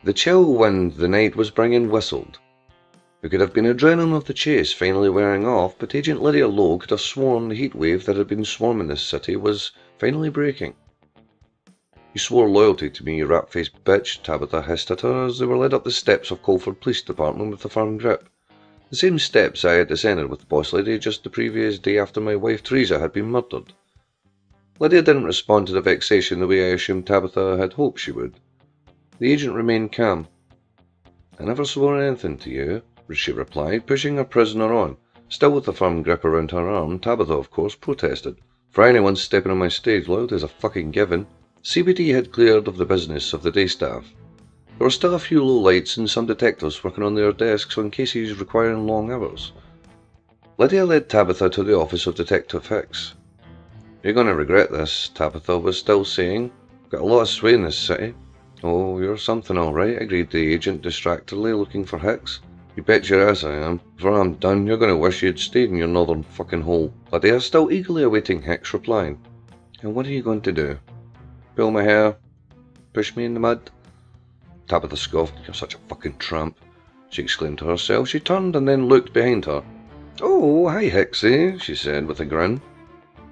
The chill wind the night was bringing whistled. It could have been adrenaline of the chase finally wearing off, but Agent Lydia Lowe could have sworn the heat wave that had been swarming this city was finally breaking. "You swore loyalty to me, you rat-faced bitch," Tabitha hissed at her as they were led up the steps of Colford Police Department with a firm grip. The same steps I had descended with the boss lady just the previous day after my wife Teresa had been murdered. Lydia didn't respond to the vexation the way I assumed Tabitha had hoped she would. The agent remained calm. "I never swore anything to you," she replied, pushing her prisoner on. Still with the firm grip around her arm, Tabitha, of course, protested. "For anyone stepping on my stage, loyalty's a fucking given." CBD had cleared of the business of the day staff. There were still a few lowlights and some detectives working on their desks on cases requiring long hours. Lydia led Tabitha to the office of Detective Hicks. "You're going to regret this," Tabitha was still saying. "Got a lot of sway in this city." "Oh, you're something all right," agreed the agent distractedly, looking for Hicks. "You bet your ass I am. Before I'm done, you're going to wish you'd stayed in your northern fucking hole." Lydia still eagerly awaiting Hicks' reply. "And what are you going to do? Pull my hair? Push me in the mud?" Tabitha scoffed. "You're such a fucking tramp," she exclaimed to herself. She turned and then looked behind her. "Oh, hi Hicksy," she said with a grin.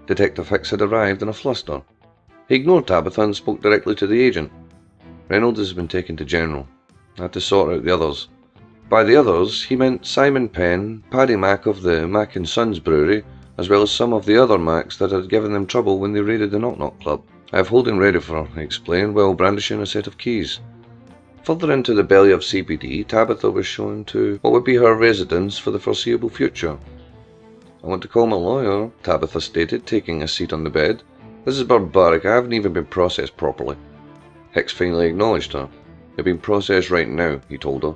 Detective Hicks had arrived in a fluster. He ignored Tabitha and spoke directly to the agent. "Reynolds has been taken to General. I had to sort out the others." By the others, he meant Simon Penn, Paddy Mac of the Mac and Sons brewery, as well as some of the other Macs that had given them trouble when they raided the Knock Knock Club. "I have holding ready for her," he explained, while brandishing a set of keys. Further into the belly of CBD, Tabitha was shown to what would be her residence for the foreseeable future. "I want to call my lawyer," Tabitha stated, taking a seat on the bed. "This is barbaric. I haven't even been processed properly." Hicks finally acknowledged her. "You're being processed right now," he told her.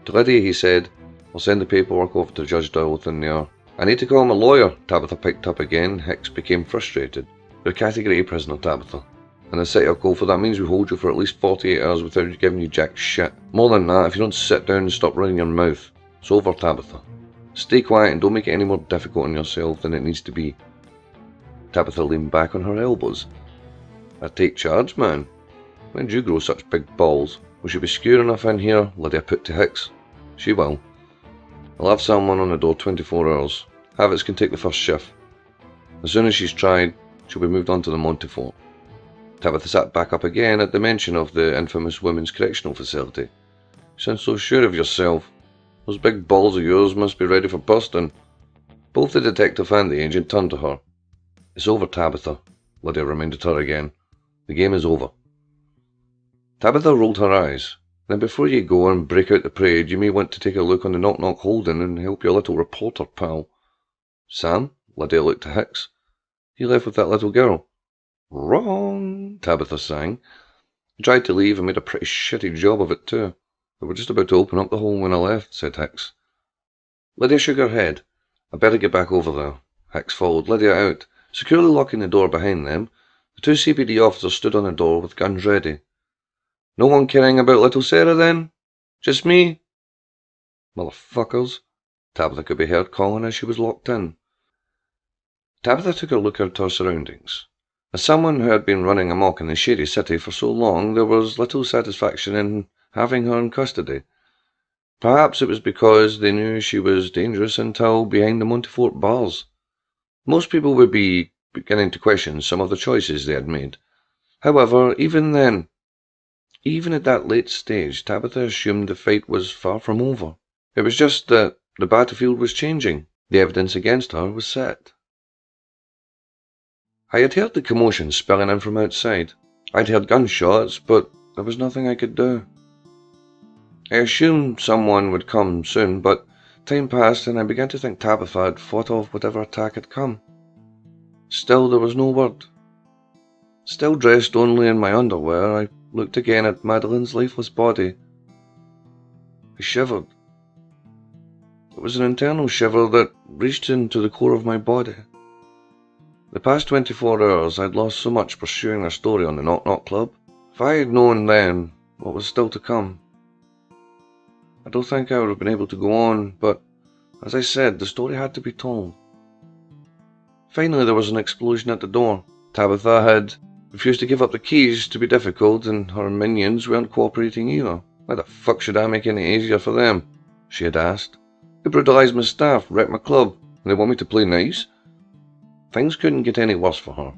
To Lydia he said, "I'll send the paperwork over to Judge Doyle within the hour." "I need to call my lawyer," Tabitha picked up again. Hicks became frustrated. "You're a Category A prisoner, Tabitha. In the city of Colford, that means we hold you for at least 48 hours without giving you jack shit. More than that, if you don't sit down and stop running your mouth. It's over, Tabitha. Stay quiet and don't make it any more difficult on yourself than it needs to be." Tabitha leaned back on her elbows. "I take charge, man. When did you grow such big balls? Will she be secure enough in here?" Lydia put to Hicks. "She will. I'll have someone on the door 24 hours. Havertz can take the first shift. As soon as she's tried, she'll be moved on to the Montefort." Tabitha sat back up again at the mention of the infamous women's correctional facility. "You sound so sure of yourself. Those big balls of yours must be ready for bursting." Both the detective and the agent turned to her. "It's over, Tabitha," Lydia reminded her again. "The game is over." Tabitha rolled her eyes. "Then before you go and break out the parade, you may want to take a look on the Knock Knock holding and help your little reporter pal." "Sam?" Lydia looked at Hicks. "He left with that little girl." "Wrong," Tabitha sang. "He tried to leave and made a pretty shitty job of it too. They were just about to open up the hole when I left," said Hicks. Lydia shook her head. "I'd better get back over there." Hicks followed Lydia out. Securely locking the door behind them, the two CBD officers stood on the door with guns ready. "No one caring about little Sarah then? Just me?" "Motherfuckers," Tabitha could be heard calling as she was locked in. Tabitha took a look at her surroundings. As someone who had been running amok in the shady city for so long, there was little satisfaction in having her in custody. Perhaps it was because they knew she was dangerous until behind the Montefort bars. Most people would be beginning to question some of the choices they had made. However, even then, even at that late stage, Tabitha assumed the fight was far from over. It was just that the battlefield was changing. The evidence against her was set. I had heard the commotion spilling in from outside. I'd heard gunshots, but there was nothing I could do. I assumed someone would come soon, but time passed and I began to think Tabitha had fought off whatever attack had come. Still, there was no word. Still dressed only in my underwear, I looked again at Madeline's lifeless body. I shivered. It was an internal shiver that reached into the core of my body. The past 24 hours I'd lost so much pursuing a story on the Knock Knock Club. If I had known then what was still to come, I don't think I would have been able to go on, but as I said, the story had to be told. Finally there was an explosion at the door. Tabitha had refused to give up the keys to be difficult, and her minions weren't cooperating either. Why the fuck should I make any easier for them? She had asked. They brutalised my staff, wrecked my club, and they want me to play nice? Things couldn't get any worse for her.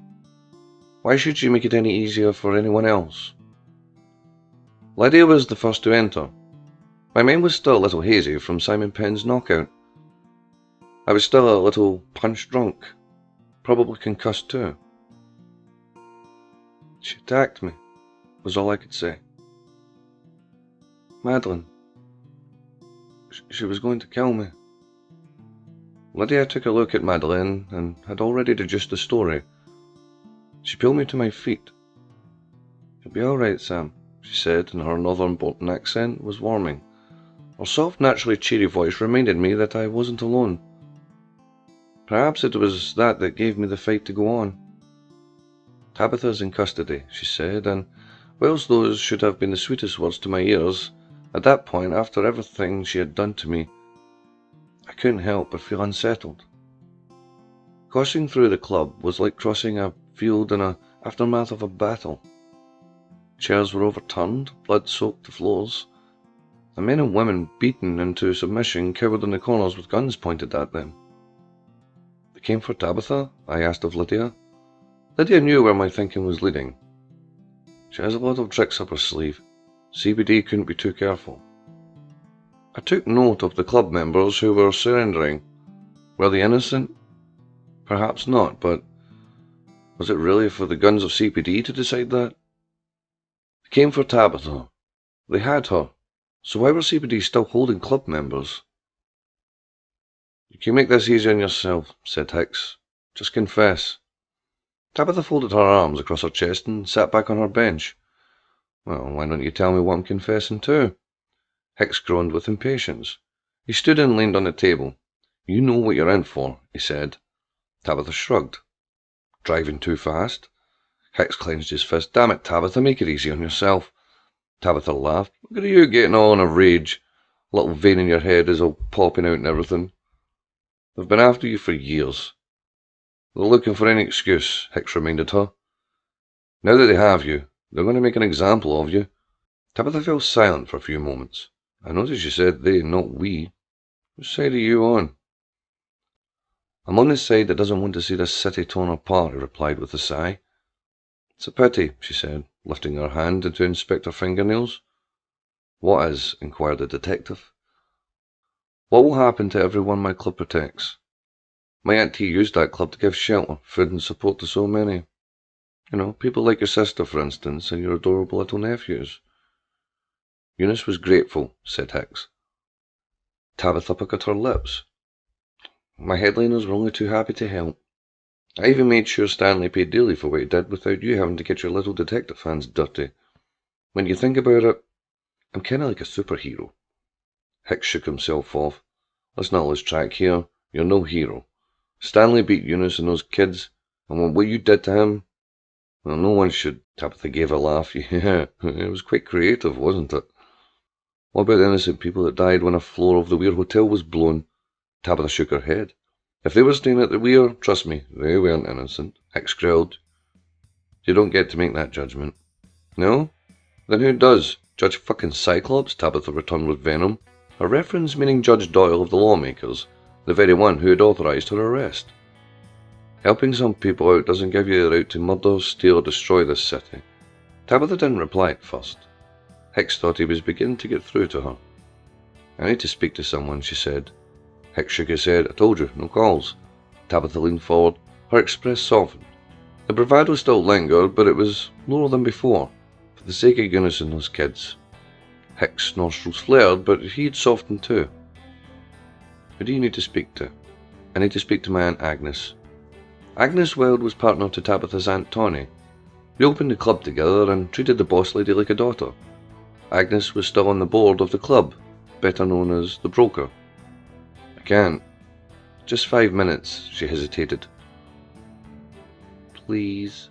Why should she make it any easier for anyone else? Lydia was the first to enter. My mind was still a little hazy from Simon Penn's knockout. I was still a little punch-drunk, probably concussed too. She attacked me, was all I could say. Madeline. She was going to kill me. Lydia took a look at Madeleine and had already deduced the story. She pulled me to my feet. You'll be all right, Sam, she said, and her northern Bolton accent was warming. Her soft, naturally cheery voice reminded me that I wasn't alone. Perhaps it was that gave me the fight to go on. Tabitha's in custody, she said, and whilst those should have been the sweetest words to my ears, at that point, after everything she had done to me, I couldn't help but feel unsettled. Crossing through the club was like crossing a field in the aftermath of a battle. Chairs were overturned, blood soaked the floors, and men and women beaten into submission cowered in the corners with guns pointed at them. They came for Tabitha? I asked of Lydia. Lydia knew where my thinking was leading. She has a lot of tricks up her sleeve. CBD couldn't be too careful. I took note of the club members who were surrendering. Were they innocent? Perhaps not, but was it really for the guns of CPD to decide that? They came for Tabitha. They had her. So why were CPD still holding club members? You can make this easy on yourself, said Hicks. Just confess. Tabitha folded her arms across her chest and sat back on her bench. Well, why don't you tell me what I'm confessing to? Hicks groaned with impatience. He stood and leaned on the table. You know what you're in for, he said. Tabitha shrugged. Driving too fast? Hicks clenched his fist. Damn it, Tabitha, make it easy on yourself. Tabitha laughed. Look at you getting all in a rage. A little vein in your head is all popping out and everything. They've been after you for years. They're looking for any excuse, Hicks reminded her. Now that they have you, they're going to make an example of you. Tabitha fell silent for a few moments. I noticed you said they, not we. Which side are you on? I'm on the side that doesn't want to see this city torn apart, he replied with a sigh. It's a pity, she said, lifting her hand to inspect her fingernails. What is? Inquired the detective. What will happen to everyone my club protects? My Aunt T used that club to give shelter, food and support to so many. You know, people like your sister, for instance, and your adorable little nephews. Eunice was grateful, said Hicks. Tabitha puckered her lips. My headliners were only too happy to help. I even made sure Stanley paid dearly for what he did without you having to get your little detective hands dirty. When you think about it, I'm kind of like a superhero. Hicks shook himself off. Let's not lose track here. You're no hero. Stanley beat Eunice and those kids, and what you did to him, well, no one should. Tabitha gave a laugh. Yeah, it was quite creative, wasn't it? What about the innocent people that died when a floor of the Weir Hotel was blown? Tabitha shook her head. If they were staying at the Weir, trust me, they weren't innocent. Hicks growled. You don't get to make that judgment. No? Then who does? Judge fucking Cyclops? Tabitha returned with venom. A reference meaning Judge Doyle of the lawmakers, the very one who had authorised her arrest. Helping some people out doesn't give you the right to murder, steal, or destroy this city. Tabitha didn't reply at first. Hicks thought he was beginning to get through to her. I need to speak to someone, she said. Hicks shook his head. I told you, no calls. Tabitha leaned forward. Her express softened. The bravado still lingered, but it was lower than before, for the sake of Eunice and those kids. Hicks' nostrils flared, but he'd softened too. Who do you need to speak to? I need to speak to my Aunt Agnes. Agnes Wild was partner to Tabitha's Aunt Tawny. They opened the club together and treated the boss lady like a daughter. Agnes was still on the board of the club, better known as the Broker. I can't. Just 5 minutes, she hesitated. Please.